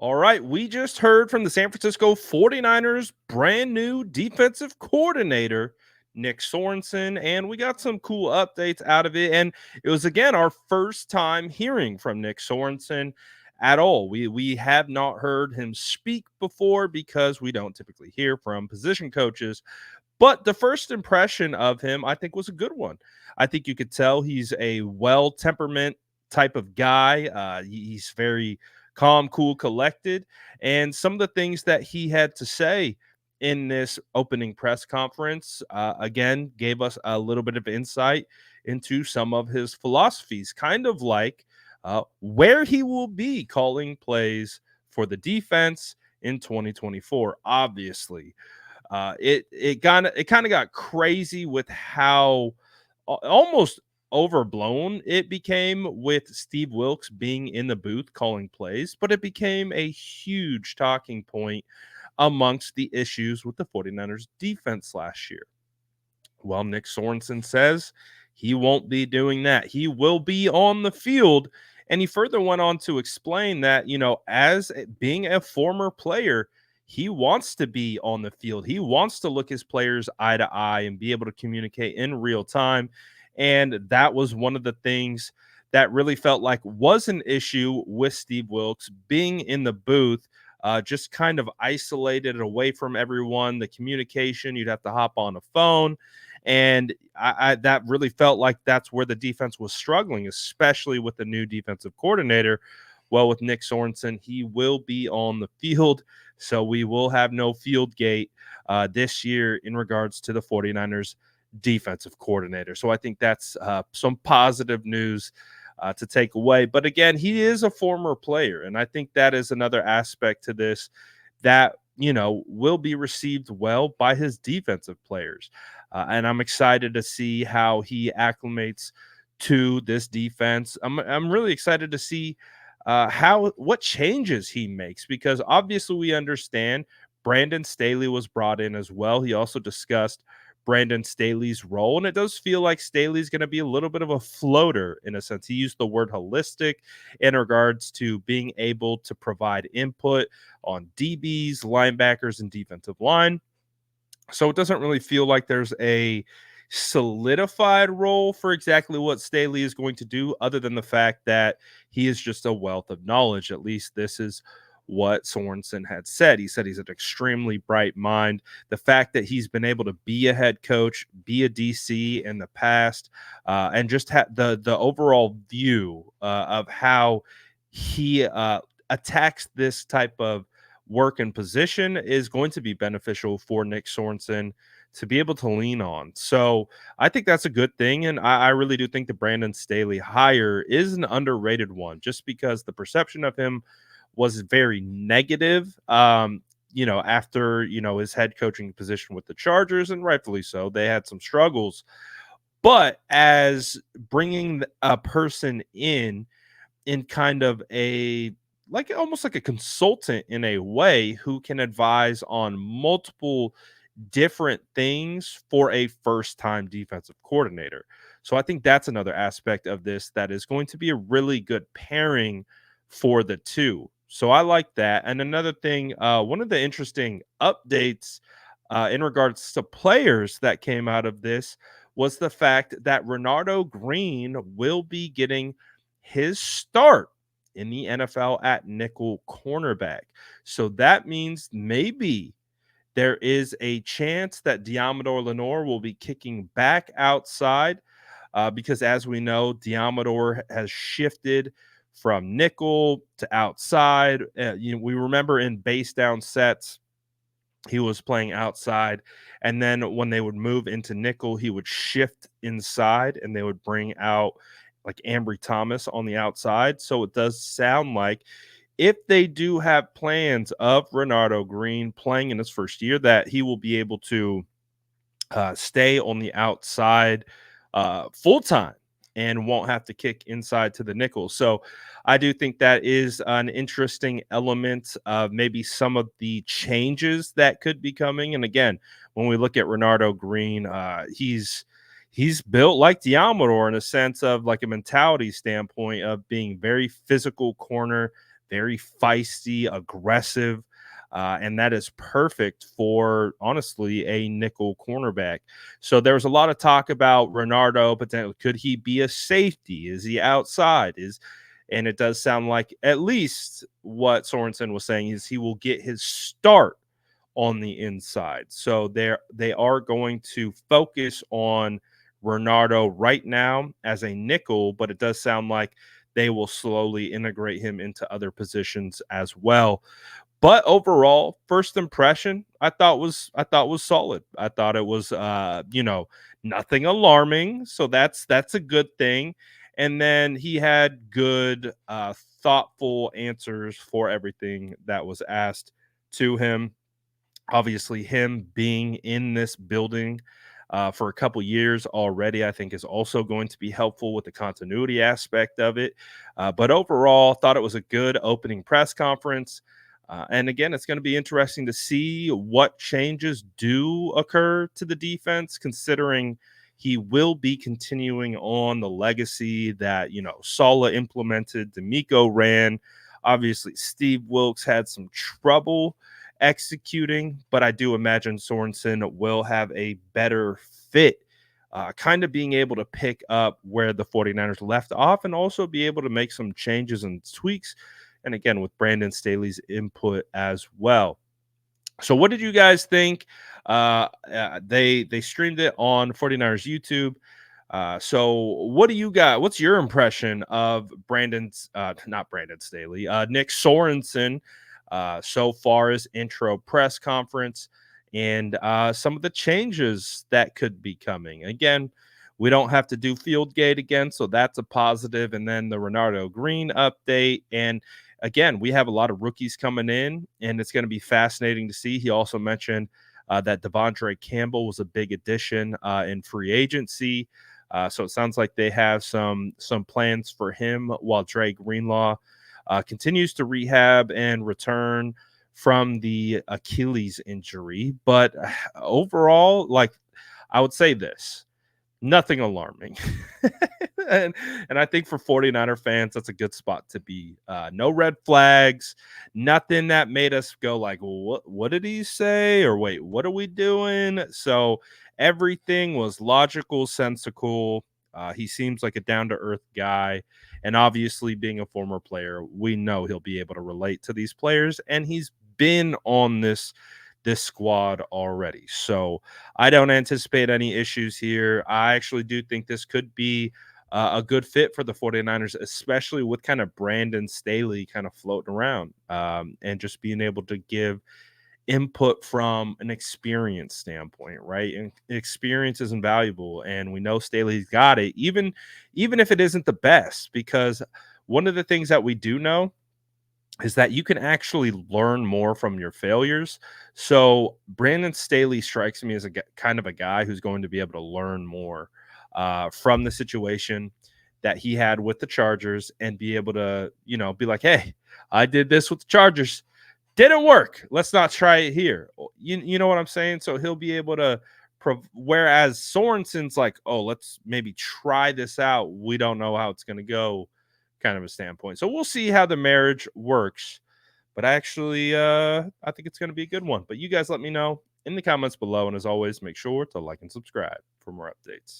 All right, we just heard from the San Francisco 49ers brand new defensive coordinator, Nick Sorenson, and we got some cool updates out of it. And it was again our first time hearing from Nick Sorenson at all. We have not heard him speak before because we don't typically hear from position coaches. But the first impression of him, I think, was a good one. I think you could tell he's a well temperament type of guy. He's very calm, cool, collected. And some of the things that he had to say in this opening press conference, again, gave us a little bit of insight into some of his philosophies, kind of like where he will be calling plays for the defense in 2024. Obviously, it kind of got crazy with how almost overblown it became with Steve Wilkes being in the booth calling plays, but it became a huge talking point amongst the issues with the 49ers defense last year. Well, Nick Sorensen says he won't be doing that. He will be on the field. And he further went on to explain that, as being a former player, he wants to be on the field. He wants to look his players eye to eye and be able to communicate in real time. And that was one of the things that really felt like was an issue with Steve Wilkes being in the booth, just kind of isolated away from everyone. The communication, you'd have to hop on a phone. And I that really felt like that's where the defense was struggling, especially with the new defensive coordinator. Well, with Nick Sorensen, he will be on the field. So we will have no field gate this year in regards to the 49ers defensive coordinator. So I think that's some positive news to take away. But again, he is a former player. And I think that is another aspect to this that, will be received well by his defensive players. And I'm excited to see how he acclimates to this defense. I'm really excited to see what changes he makes, because obviously we understand Brandon Staley was brought in as well. He also discussed Brandon Staley's role, and it does feel like Staley's going to be a little bit of a floater in a sense. He used the word holistic in regards to being able to provide input on DBs, linebackers, and defensive line. So it doesn't really feel like there's a solidified role for exactly what Staley is going to do, other than the fact that he is just a wealth of knowledge. At least this is what Sorensen had said. He said he's an extremely bright mind. The fact that he's been able to be a head coach, be a DC in the past, and just the overall view of how he attacks this type of work and position is going to be beneficial for Nick Sorensen to be able to lean on. So I think that's a good thing. And I really do think the Brandon Staley hire is an underrated one, just because the perception of him was very negative. After, his head coaching position with the Chargers, and rightfully so, they had some struggles. But as bringing a person in kind of a like almost like a consultant in a way, who can advise on multiple different things for a first time defensive coordinator. So I think that's another aspect of this that is going to be a really good pairing for the two. So I like that. And another thing, one of the interesting updates in regards to players that came out of this was the fact that Renardo Green will be getting his start in the NFL at nickel cornerback. So that means maybe there is a chance that Diamador Lenore will be kicking back outside, because as we know, Diamador has shifted from nickel to outside. We remember in base down sets, he was playing outside. And then when they would move into nickel, he would shift inside and they would bring out like Ambry Thomas on the outside. So it does sound like if they do have plans of Renardo Green playing in his first year, that he will be able to stay on the outside full time and won't have to kick inside to the nickel. So I do think that is an interesting element of maybe some of the changes that could be coming. And again, when we look at Renardo Green, he's built like Diamador in a sense of like a mentality standpoint of being very physical corner, very feisty, aggressive. And that is perfect for honestly a nickel cornerback. So there was a lot of talk about Renardo, but then could he be a safety? Is he outside? And it does sound like at least what Sorenson was saying is he will get his start on the inside. So they are going to focus on Renardo right now as a nickel, but it does sound like they will slowly integrate him into other positions as well. But overall, first impression I thought was solid. I thought it was nothing alarming, so that's a good thing. And then he had good thoughtful answers for everything that was asked to him. Obviously, him being in this building for a couple years already, I think, is also going to be helpful with the continuity aspect of it. But overall, thought it was a good opening press conference. And again, it's going to be interesting to see what changes do occur to the defense, considering he will be continuing on the legacy that, Sala implemented, D'Amico ran. Obviously, Steve Wilkes had some trouble executing, but I do imagine Sorensen will have a better fit, kind of being able to pick up where the 49ers left off and also be able to make some changes and tweaks. And again, with Brandon Staley's input as well. So, what did you guys think? They streamed it on 49ers YouTube. So what do you got? What's your impression of not Brandon Staley, Nick Sorensen, so far as intro press conference and some of the changes that could be coming? Again, we don't have to do Fieldgate again, so that's a positive. And then the Renardo Green update. And again, we have a lot of rookies coming in, and it's going to be fascinating to see. He also mentioned that Devondre Campbell was a big addition in free agency. So it sounds like they have some plans for him while Dre Greenlaw continues to rehab and return from the Achilles injury. But overall, like I would say this, nothing alarming. and I think for 49er fans, that's a good spot to be. No red flags, nothing that made us go like, well, what did he say? Or wait, what are we doing? So everything was logical, sensical. He seems like a down-to-earth guy. And obviously, being a former player, we know he'll be able to relate to these players. And he's been on this squad already. So I don't anticipate any issues here. I actually do think this could be a good fit for the 49ers, especially with kind of Brandon Staley kind of floating around and just being able to give input from an experience standpoint, right? And experience is invaluable, and we know Staley's got it, even if it isn't the best, because one of the things that we do know is that you can actually learn more from your failures. So Brandon Staley strikes me as kind of a guy who's going to be able to learn more from the situation that he had with the Chargers and be able to, be like, hey, I did this with the Chargers. Didn't work. Let's not try it here. You know what I'm saying? So he'll be able to, whereas Sorensen's like, oh, let's maybe try this out. We don't know how it's going to go kind of a standpoint. So we'll see how the marriage works. But actually, I think it's going to be a good one. But you guys let me know in the comments below. And as always, make sure to like and subscribe for more updates.